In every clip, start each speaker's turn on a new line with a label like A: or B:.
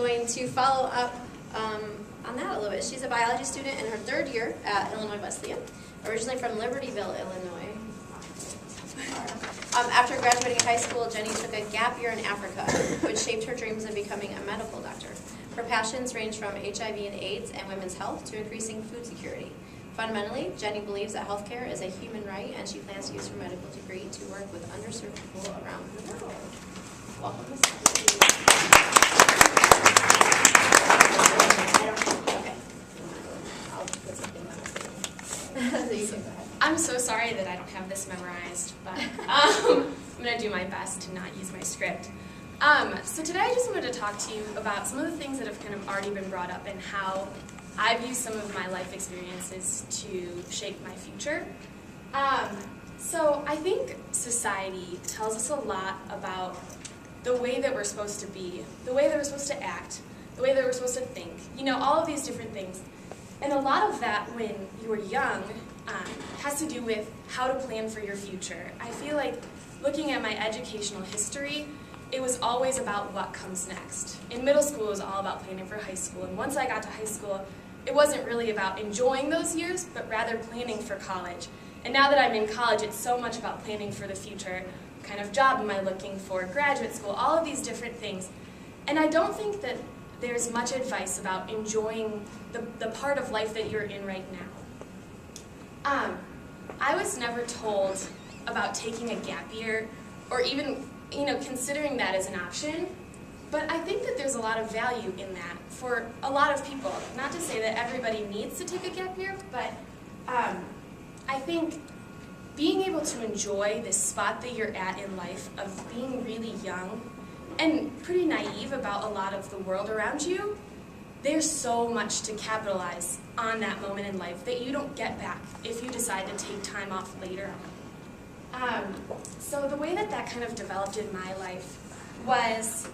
A: going to follow up on that a little bit. She's a biology student in her 3rd year at Illinois Wesleyan, originally from Libertyville, Illinois. After graduating high school, Jenny took a gap year in Africa, which shaped her dreams of becoming a medical doctor. Her passions range from HIV and AIDS and women's health to increasing food security. Fundamentally, Jenny believes that healthcare is a human right, and she plans to use her medical degree to work with underserved people around the world. Welcome. Okay. I'll put something on so you can go ahead.
B: I'm so sorry that I don't have this memorized, but I'm going to do my best to not use my script. So today I just wanted to talk to you about some of the things that have kind of already been brought up and how I've used some of my life experiences to shape my future. So I think society tells us a lot about the way that we're supposed to be, the way that we're supposed to act, the way that we're supposed to think, you know, all of these different things. And a lot of that, when you were young, has to do with how to plan for your future. I feel like looking at my educational history, it was always about what comes next. In middle school, it was all about planning for high school. And once I got to high school, it wasn't really about enjoying those years, but rather planning for college. And now that I'm in college, it's so much about planning for the future. What kind of job am I looking for? Graduate school, all of these different things. And I don't think that there's much advice about enjoying the part of life that you're in right now. I was never told about taking a gap year or even, you know, considering that as an option, but I think that there's a lot of value in that for a lot of people. Not to say that everybody needs to take a gap year, but I think being able to enjoy this spot that you're at in life of being really young and pretty naive about a lot of the world around you, there's so much to capitalize on that moment in life that you don't get back if you decide to take time off later on. So the way that that kind of developed in my life was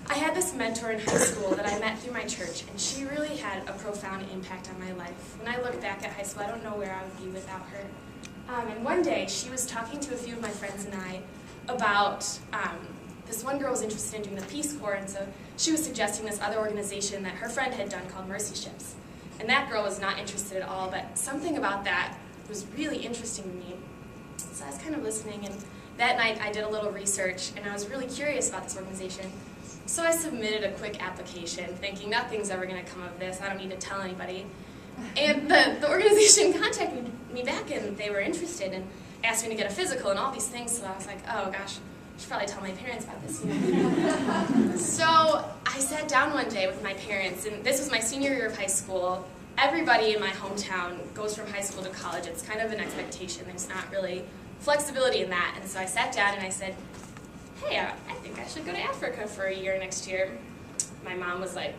B: I had this mentor in high school that I met through my church, and she really had a profound impact on my life. When I look back at high school, I don't know where I would be without her. And one day, she was talking to a few of my friends and I about this one girl was interested in doing the Peace Corps, and so she was suggesting this other organization that her friend had done called Mercy Ships. And that girl was not interested at all, but something about that was really interesting to me. So I was kind of listening, and that night I did a little research, and I was really curious about this organization. So I submitted a quick application, thinking nothing's ever going to come of this, I don't need to tell anybody. And the organization contacted me back, and they were interested and asked me to get a physical and all these things, so I was like, oh gosh, I should probably tell my parents about this. So I sat down one day with my parents, and this was my senior year of high school. Everybody in my hometown goes from high school to college. It's kind of an expectation. There's not really flexibility in that. And so I sat down and I said, hey, I think I should go to Africa for a year next year. My mom was like,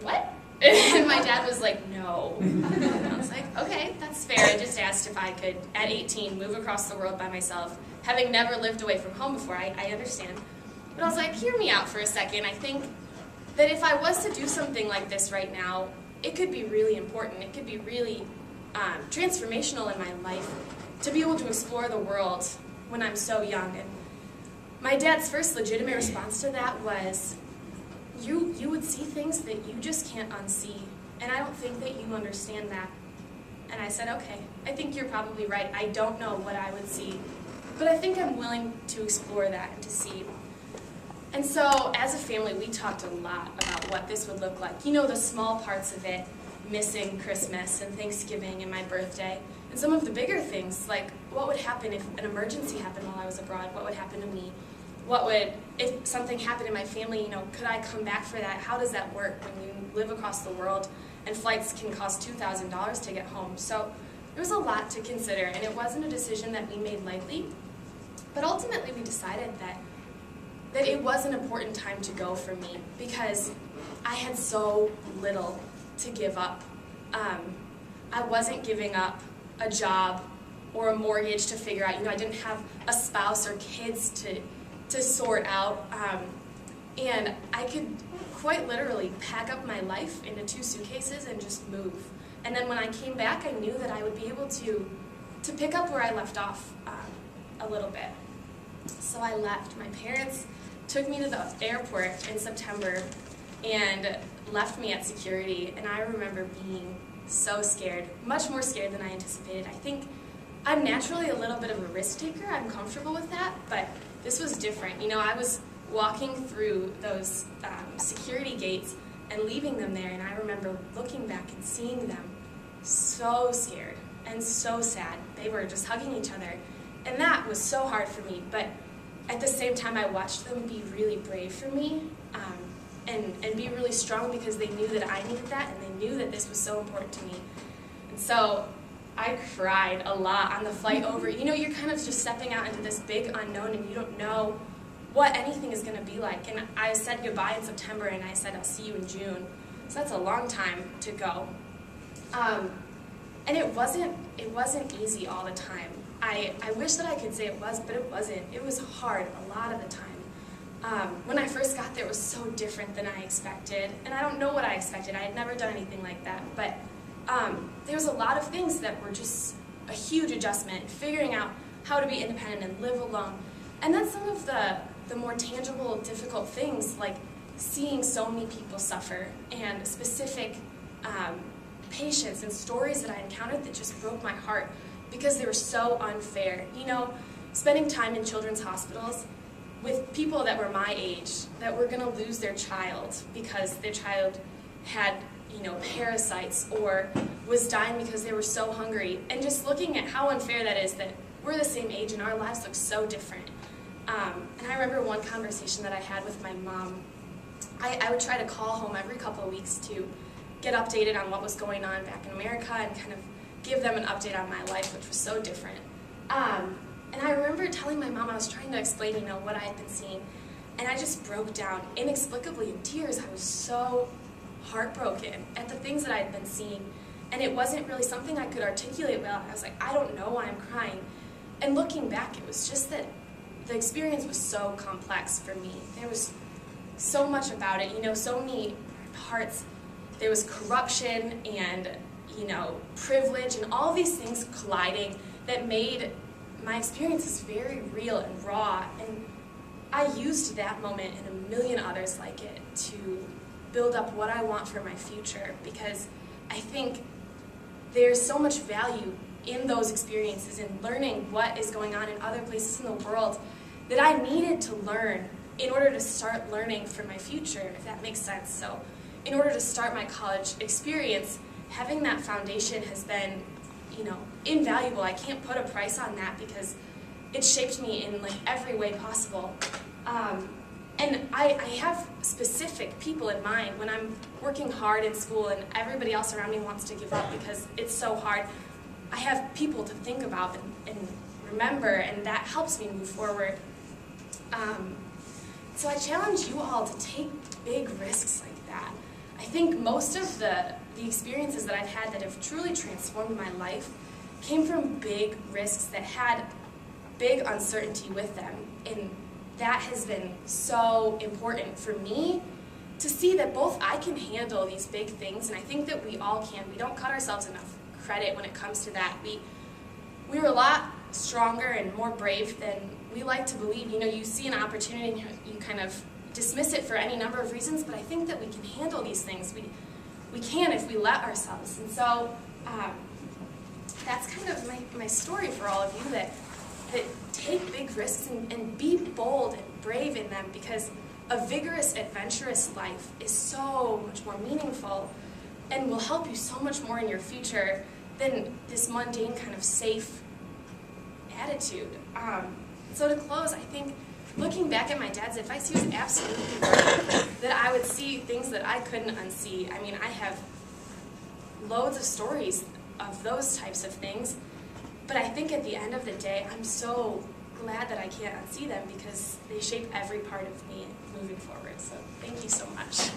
B: what? And my dad was like, no. And I was like, okay, that's fair. I just asked if I could, at 18, move across the world by myself. Having never lived away from home before, I understand. But I was like, hear me out for a second. I think that if I was to do something like this right now, it could be really important. It could be really transformational in my life to be able to explore the world when I'm so young. And my dad's first legitimate response to that was, you would see things that you just can't unsee, and I don't think that you understand that. And I said, okay, I think you're probably right. I don't know what I would see, but I think I'm willing to explore that and to see. And so as a family, we talked a lot about what this would look like. You know, the small parts of it, missing Christmas and Thanksgiving and my birthday, and some of the bigger things, like what would happen if an emergency happened while I was abroad? What would happen to me? If something happened in my family, you know, could I come back for that? How does that work when you live across the world and flights can cost $2,000 to get home? So there was a lot to consider, and it wasn't a decision that we made lightly. But ultimately we decided that it was an important time to go for me because I had so little to give up. I wasn't giving up a job or a mortgage to figure out, you know, I didn't have a spouse or kids to sort out, and I could quite literally pack up my life into 2 suitcases and just move. And then when I came back, I knew that I would be able to pick up where I left off a little bit. So I left. My parents took me to the airport in September, and left me at security, and I remember being so scared, much more scared than I anticipated. I think I'm naturally a little bit of a risk taker. I'm comfortable with that, but this was different. You know, I was walking through those security gates and leaving them there, and I remember looking back and seeing them so scared and so sad. They were just hugging each other, and that was so hard for me, but at the same time I watched them be really brave for me and be really strong because they knew that I needed that, and they knew that this was so important to me. And so I cried a lot on the flight over. You know, you're kind of just stepping out into this big unknown, and you don't know what anything is going to be like. And I said goodbye in September, and I said I'll see you in June. So that's a long time to go. And it wasn't easy all the time. I wish that I could say it was, but it wasn't. It was hard a lot of the time. When I first got there, it was so different than I expected, and I don't know what I expected. I had never done anything like that, but there was a lot of things that were just a huge adjustment, figuring out how to be independent and live alone. And then some of the more tangible, difficult things, like seeing so many people suffer, and specific patients and stories that I encountered that just broke my heart because they were so unfair. You know, spending time in children's hospitals with people that were my age, that were going to lose their child because their child had, you know, parasites or was dying because they were so hungry, and just looking at how unfair that is, that we're the same age and our lives look so different. And I remember one conversation that I had with my mom. I would try to call home every couple of weeks to get updated on what was going on back in America and kind of give them an update on my life, which was so different. And I remember telling my mom, I was trying to explain, you know, what I had been seeing, and I just broke down inexplicably in tears. I was so heartbroken at the things that I had been seeing, and it wasn't really something I could articulate well. I was like, I don't know why I'm crying. And looking back, it was just that the experience was so complex for me. There was so much about it, you know, so many parts. There was corruption and, you know, privilege and all these things colliding that made my experiences very real and raw, and I used that moment and a million others like it to build up what I want for my future, because I think there's so much value in those experiences and learning what is going on in other places in the world that I needed to learn in order to start learning for my future, if that makes sense. So in order to start my college experience, having that foundation has been, you know, invaluable. I can't put a price on that because it shaped me in like every way possible. And I have specific people in mind when I'm working hard in school and everybody else around me wants to give up because it's so hard. I have people to think about and remember, and that helps me move forward. So I challenge you all to take big risks like that. I think most of the experiences that I've had that have truly transformed my life came from big risks that had big uncertainty with them. And that has been so important for me to see that both I can handle these big things, and I think that we all can. We don't cut ourselves enough credit when it comes to that. We're a lot stronger and more brave than we like to believe. You know, you see an opportunity and you kind of dismiss it for any number of reasons, but I think that we can handle these things. We can if we let ourselves. And so that's kind of my story for all of you, that take big risks and be bold and brave in them, because a vigorous, adventurous life is so much more meaningful and will help you so much more in your future than this mundane kind of safe attitude. So to close, I think looking back at my dad's advice, he was absolutely right, that I would see things that I couldn't unsee. I mean, I have loads of stories of those types of things, but I think at the end of the day, I'm so glad that I can't unsee them because they shape every part of me moving forward. So thank you so much.